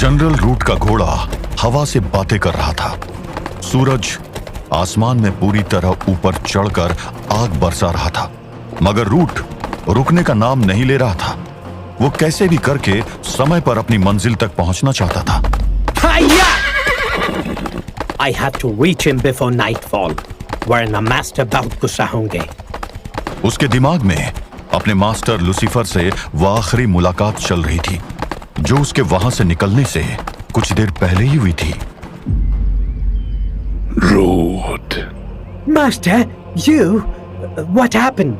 General root का घोड़ा हवा से बातें कर रहा था। सूरज आसमान में पूरी तरह ऊपर चढ़कर आग बरसा रहा था, मगर रूट रुकने का नाम नहीं ले रहा था। वो कैसे भी करके समय पर अपनी मंजिल तक पहुंचना चाहता था। I have to reach him before nightfall, वरना मास्टर बहुत गुस्सा होंगे। उसके दिमाग में अपने मास्टर लूसीफर से वह आखिरी मुलाकात चल रही थी, जो उसके वहां से निकलने से कुछ देर पहले ही हुई थी। Root. Master, you? What happened?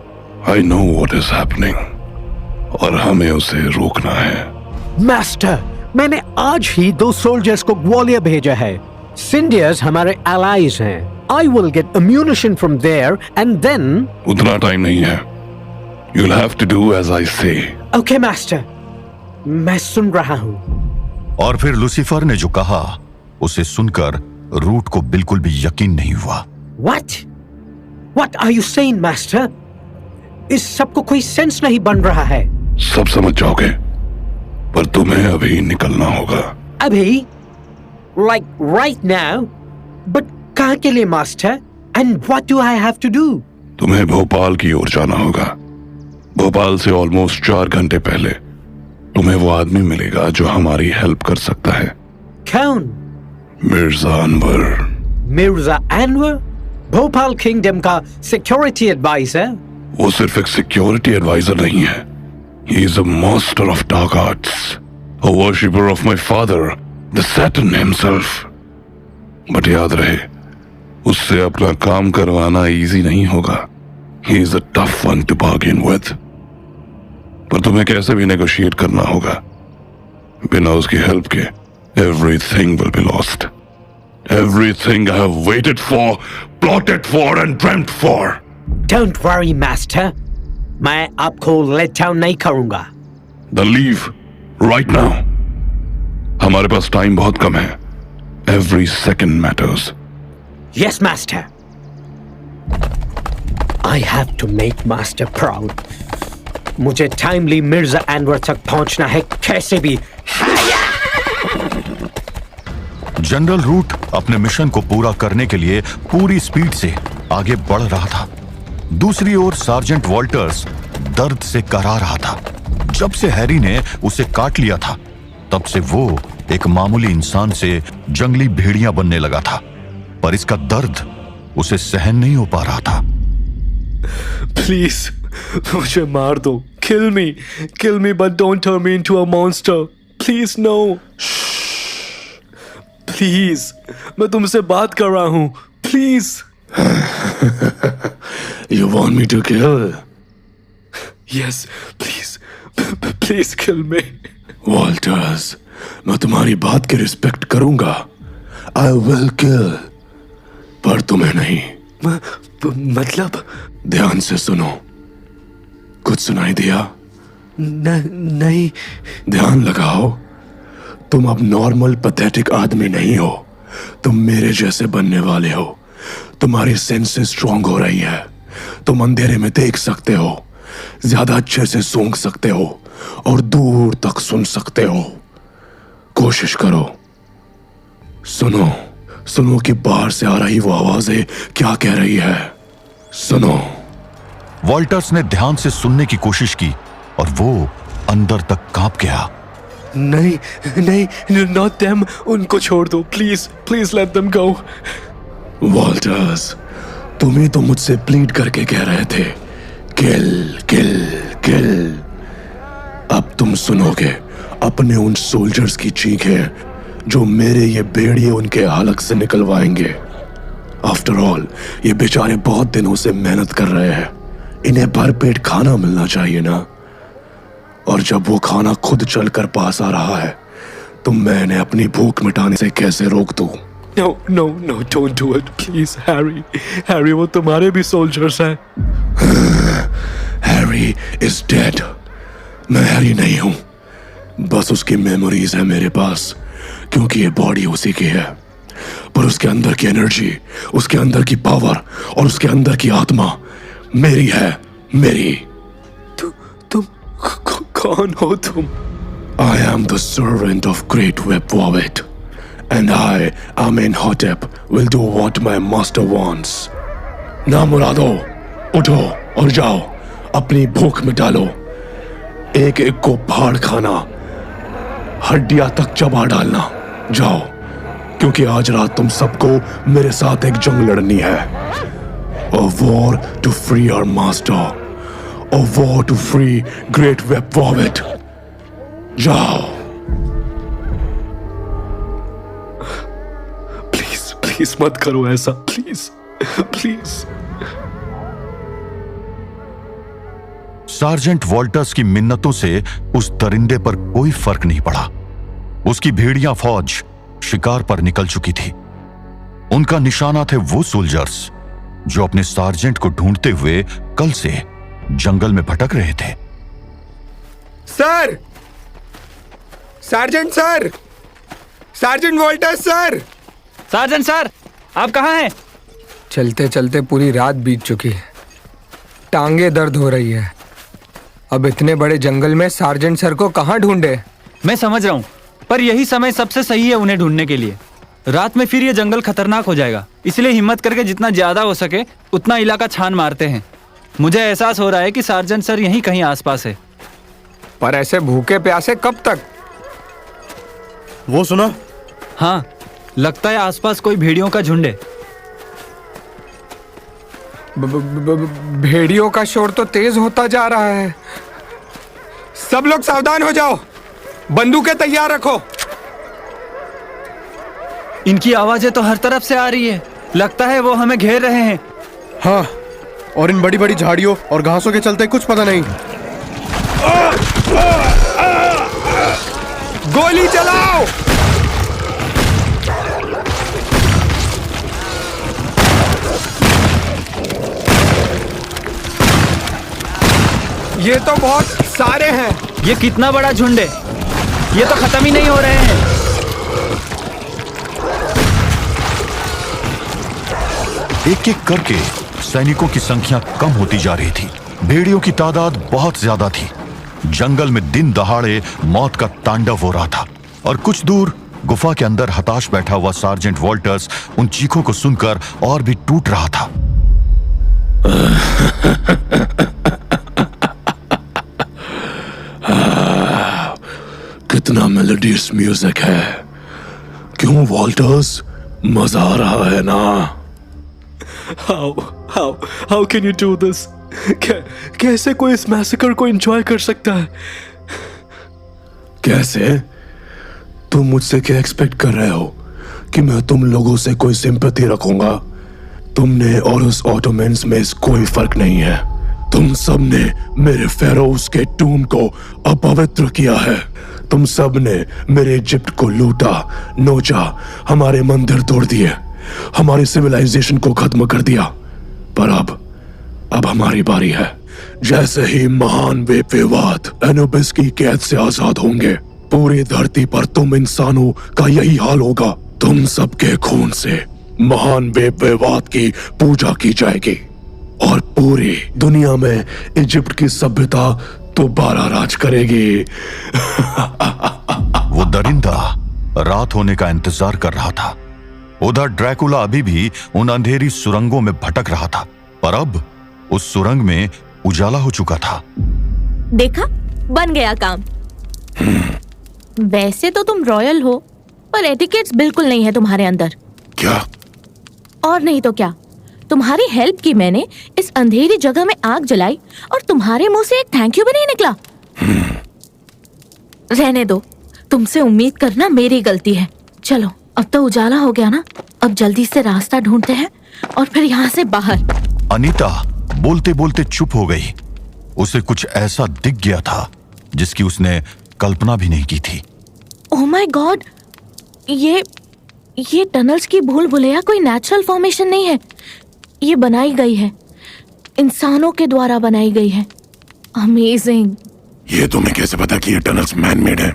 I know what is happening. और हमें उसे रोकना है। मास्टर, मैंने आज ही 2 सोल्जर्स को ग्वालियर भेजा है। सिंडियर्स हमारे एलाइज हैं। I will get ammunition from there and then... उतना टाइम नहीं है। You'll have to do as I say. Okay, master, मैं सुन रहा हूँ। और फिर लूसीफर ने जो कहा, उसे सुनकर रूट को बिल्कुल भी यकीन नहीं हुआ। What? What are you saying, master? इस सब को कोई सेंस नहीं बन रहा है। सब समझ जाओगे, पर तुम्हें अभी निकलना होगा। अभी? Like right now? But कहाँ के लिए, master? And what do I have to do? तुम्हें भोपाल की ओर जाना होगा। भोपाल से ऑलमोस्ट 4 घंटे पहले तुम्हें वो आदमी मिलेगा जो हमारी हेल्प कर सकता है। कौन? मिर्जा अनवर। मिर्जा अनवर? भोपाल किंगडम का सिक्योरिटी एडवाइजर? वो सिर्फ एक सिक्योरिटी एडवाइजर नहीं है। He is a master of dark arts, a worshipper of my father, the Saturn himself. But याद रहे, उससे अपना काम करवाना इजी नहीं होगा। He is a tough one to bargain with. पर तुम्हें कैसे भी नेगोशिएट करना होगा। बिना उसकी हेल्प के everything will be lost. Everything I have waited for, plotted for and dreamt for. Don't worry, master. मैं आपको let down नहीं करूंगा। Then leave right now. हमारे पास टाइम बहुत कम है। Every second matters. Yes, master. I have to make master proud. मुझे timely Mirza Anwar तक पहुंचना है कैसे भी। जनरल रूट अपने मिशन को पूरा करने के लिए पूरी स्पीड से आगे बढ़ रहा था। दूसरी ओर सार्जेंट वॉल्टर्स दर्द से कराह रहा था। जब से हैरी ने उसे काट लिया था, तब से वो एक मामूली इंसान से जंगली भेड़िया बनने लगा था, पर इसका दर्द उसे सहन नहीं हो पा रहा था। प्लीज मुझे मार दो। Kill me but don't turn me into a monster. Please no. Please, मैं तुमसे बात कर रहा हूं। Please. You want me to kill? Yes, please kill me. Walters, मैं तुम्हारी बात की रिस्पेक्ट करूंगा। I will kill. पर तुम्हें नहीं। मतलब? ध्यान से सुनो। कुछ सुनाई दिया? नहीं। ध्यान लगाओ। तुम अब नॉर्मल पैथेटिक आदमी नहीं हो। तुम मेरे जैसे बनने वाले हो। तुम्हारी सेंसेस स्ट्रांग हो रही है। तुम अंधेरे में देख सकते हो, ज्यादा अच्छे से सूंघ सकते हो और दूर तक सुन सकते हो। कोशिश करो। सुनो कि बाहर से आ रही वो आवाजें क्या कह रही है। सुनो। वॉल्टर्स ने ध्यान से सुनने की कोशिश की और वो अंदर तक कांप गया। नहीं, not them. उनको छोड़ दो। Please let them go. Walter's, तुम ही तो मुझसे प्लीड करके कह रहे थे किल। अब तुम सुनोगे अपने उन सोल्जर्स की चीखें जो मेरे ये भेड़िए उनके हलक से निकलवाएंगे। आफ्टर ऑल, ये बेचारे बहुत दिनों से मेहनत कर रहे हैं। इन्हें भरपेट खाना मिलना चाहिए ना। और जब वो खाना खुद चलकर पास आ रहा है, तो मैं इन्हें अपनी भूख मिटाने से कैसे रोक दूं? No, don't do it, please, Harry, वो तुम्हारे भी सोल्जर्स हैं। Harry is dead. मैं हैरी नहीं हूं, बस उसकी मेमोरीज है मेरे पास, क्योंकि ये बॉडी उसी की है। पर उसके अंदर की एनर्जी, उसके अंदर की पावर और उसके अंदर की आत्मा मेरी है, मेरी। तुम कौन हो तुम? I am the servant of great Webwawet, and I, Amenhotep, will do what my master wants. ना मुरादो, उठो और जाओ, अपनी भूख मिटा लो। एक एक को फाड़ खाना, हड्डियां तक चबा डालना। जाओ, क्योंकि आज रात तुम सबको मेरे साथ एक जंग लड़नी है। A war to free our master. A war to free great Webwawet. जाओ। प्लीज मत करो ऐसा, प्लीज प्लीज। सार्जेंट वॉल्टर्स की मिन्नतों से उस दरिंदे पर कोई फर्क नहीं पड़ा। उसकी भेड़िया फौज शिकार पर निकल चुकी थी। उनका निशाना थे वो सोल्जर्स जो अपने सार्जेंट को ढूंढते हुए कल से जंगल में भटक रहे थे। Sir, sergeant sir, sergeant Walter's sir. Sergeant sir, आप कहाँ हैं? चलते चलते पूरी रात बीत चुकी है, टांगे दर्द हो रही है। अब इतने बड़े जंगल में सार्जेंट सर को कहाँ ढूंढे? मैं समझ रहा हूँ, पर यही समय सबसे सही है उन्हें ढूंढने के लिए। रात में फिर ये जंगल खतरनाक हो जाएगा, इसलिए हिम्मत करके जितना ज्यादा हो सके उतना इलाका छान मारते हैं। मुझे एहसास हो रहा है कि सार्जेंट सर यहीं कहीं आसपास है। पर ऐसे भूखे प्यासे कब तक? वो सुना? हाँ, लगता है आसपास कोई भेड़ियों का झुंड है। भेड़ियों का शोर तो तेज होता जा रहा है। सब लोग सावधान हो जाओ, बंदूकें तैयार रखो। इनकी आवाजें तो हर तरफ से आ रही है, लगता है वो हमें घेर रहे हैं। हाँ, और इन बड़ी बड़ी झाड़ियों और घासों के चलते कुछ पता नहीं। गोली चलाओ। ये तो बहुत सारे हैं। ये कितना बड़ा झुंड है, ये तो खत्म ही नहीं हो रहे हैं। एक एक करके सैनिकों की संख्या कम होती जा रही थी। भेड़ियों की तादाद बहुत ज्यादा थी। जंगल में दिन दहाड़े मौत का तांडव हो रहा था और कुछ दूर गुफा के अंदर हताश बैठा हुआ सार्जेंट वॉल्टर्स उन चीखों को सुनकर और भी टूट रहा था। कितना मेलोडियस म्यूजिक है। क्यों वॉल्टर्स, मजा आ रहा है ना? How can you do this? कैसे कोई इस मैसेकर को एंजॉय कर सकता है? कैसे? तुम मुझसे क्या एक्सपेक्ट कर रहे हो कि मैं तुम लोगों से कोई सिंपैथी रखूंगा? तुमने और उस ऑटोमेंस में कोई फर्क नहीं है। तुम सब ने मेरे फेरोज के टूम को अपवित्र किया है। तुम सब ने मेरे इजिप्ट को लूटा, नोचा, हमारे मंदिर तोड़ दिए, हमारी सिविलाइजेशन को खत्म कर दिया। पर अब हमारी बारी है। जैसे ही महान वेपवेवाद एनुबिस की कैद से आजाद होंगे, पूरी धरती पर तुम इंसानों का यही हाल होगा। तुम सबके खून से महान वेपवेवाद की पूजा की जाएगी और पूरी दुनिया में इजिप्ट की सभ्यता दोबारा राज करेगी। वो दरिंदा रात होने का इंतजार कर रहा था। उधर ड्रैकुला अभी भी उन अंधेरी सुरंगों में भटक रहा था, पर अब उस सुरंग में उजाला हो चुका था। देखा, बन गया काम। वैसे तो तुम रॉयल हो, पर एटिकेट्स बिल्कुल नहीं है तुम्हारे अंदर। क्या? और नहीं तो क्या, तुम्हारी हेल्प की मैंने इस अंधेरी जगह में आग जलाई और तुम्हारे मुंह से एक थैंक यू भी नहीं निकला। रहने दो, तुमसे उम्मीद करना मेरी गलती है। चलो, अब तो उजाला हो गया ना, अब जल्दी से रास्ता ढूंढते हैं और फिर यहाँ से बाहर। अनीता बोलते बोलते चुप हो गई। उसे कुछ ऐसा दिख गया था जिसकी उसने कल्पना भी नहीं की थी। ओह माय गॉड, ये टनल्स की भूल भुलैया कोई नेचुरल फॉर्मेशन नहीं है, ये बनाई गई है, इंसानों के द्वारा बनाई गई है। अमेजिंग। ये तुम्हें कैसे पता कि ये टनल्स मैन मेड है?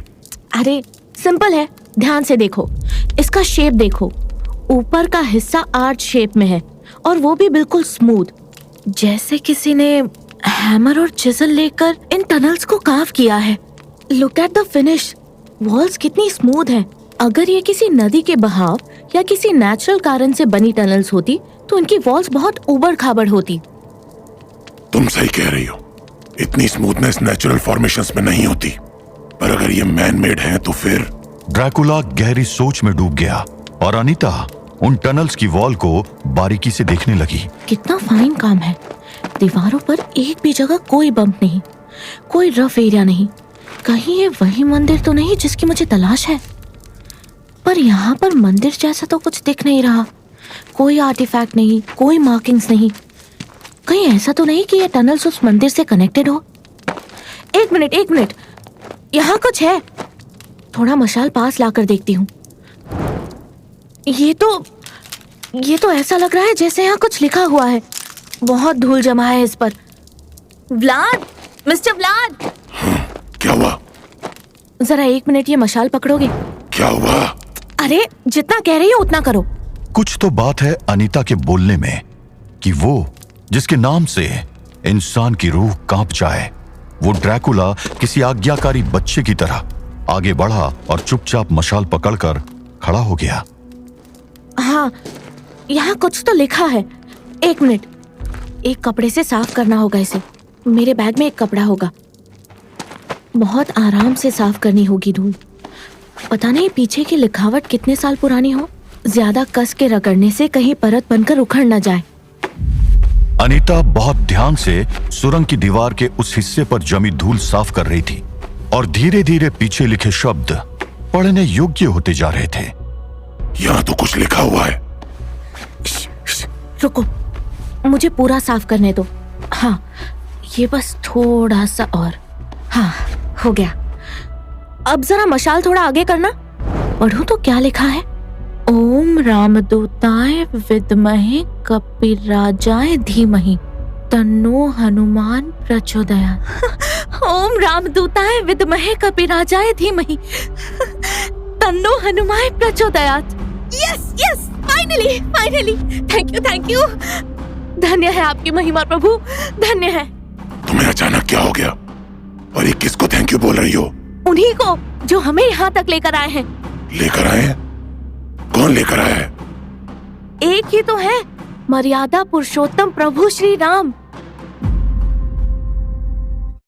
अरे सिंपल है, ध्यान से देखो, इसका शेप देखो। ऊपर का हिस्सा आर्च शेप में है और वो भी बिल्कुल स्मूथ, जैसे किसी ने हैमर और चिजल लेकर इन टनल्स को कार्व किया है। Look at the finish, walls कितनी स्मूथ हैं। अगर ये किसी नदी के बहाव या किसी नेचुरल कारण से बनी टनल्स होती तो इनकी वॉल्स बहुत उबड़ खाबड़ होती। तुम सही कह रही हो, इतनी स्मूथनेस नेचुरल फॉर्मेशंस में नहीं होती, पर अगर ये मैन मेड है तो फिर। ड्रैकुला गहरी सोच में डूब गया और अनीता उन टनल्स की वॉल को बारीकी से देखने लगी। कितना फाइन काम है। दीवारों पर एक भी जगह कोई बम्प नहीं, कोई रफ एरिया नहीं। कहीं ये वही मंदिर तो नहीं जिसकी मुझे तलाश है? पर यहाँ पर मंदिर जैसा तो कुछ दिख नहीं रहा। कोई आर्टिफैक्ट नहीं, कोई मार्किंग्स नहीं। कहीं ऐसा तो नहीं कि ये टनल्स उस मंदिर से कनेक्टेड हो? एक मिनट, यहाँ कुछ है। थोड़ा मशाल पास लाकर देखती हूँ। ये तो ऐसा लग रहा है जैसे यहाँ कुछ लिखा हुआ है। बहुत धूल जमा है इस पर। Vlad, mister Vlad. क्या हुआ? जरा 1 मिनट ये मशाल पकड़ोगे? क्या हुआ? अरे जितना कह रही हो उतना करो। कुछ तो बात है अनीता के बोलने में कि वो जिसके नाम से इंसान की रूह कांप जाए, वो ड्रैकुला किसी आज्ञाकारी बच्चे की तरह आगे बढ़ा और चुपचाप मशाल पकड़कर खड़ा हो गया। हाँ, यहाँ कुछ तो लिखा है। 1 मिनट, एक कपड़े से साफ करना होगा इसे। मेरे बैग में एक कपड़ा होगा। बहुत आराम से साफ करनी होगी धूल। पता नहीं पीछे की लिखावट कितने साल पुरानी हो। ज्यादा कस के रगड़ने से कहीं परत बनकर उखड़ न जाए। अनीता बहुत ध्यान से सुरंग की दीवार के उस हिस्से पर जमी धूल साफ कर रही थी और धीरे धीरे पीछे लिखे शब्द पढ़ने योग्य होते जा रहे थे। यहाँ तो कुछ लिखा हुआ है। रुको, मुझे पूरा साफ करने दो। हाँ, ये बस थोड़ा सा और। हाँ, हो गया। अब जरा मशाल थोड़ा आगे करना। पढ़ूं तो क्या लिखा है? ओम रामदूताय विद्महे कपिराजाय धीमहि तन्नो हनुमान प्रचोदयात्। ओम रामदूताय विद्महे कपिराजाय धीमहि तन्नो हनुमान प्रचोदयात्। Yes, finally. Thank you. धन्य है आपकी महिमा प्रभु, धन्य है। तुम्हें अचानक क्या हो गया? और ये किसको थैंक यू बोल रही हो? उन्हीं को जो हमें यहाँ तक लेकर आए हैं। लेकर आए हैं? कौन लेकर आया है? एक ही तो है, मर्यादा पुरुषोत्तम प्रभु श्री राम।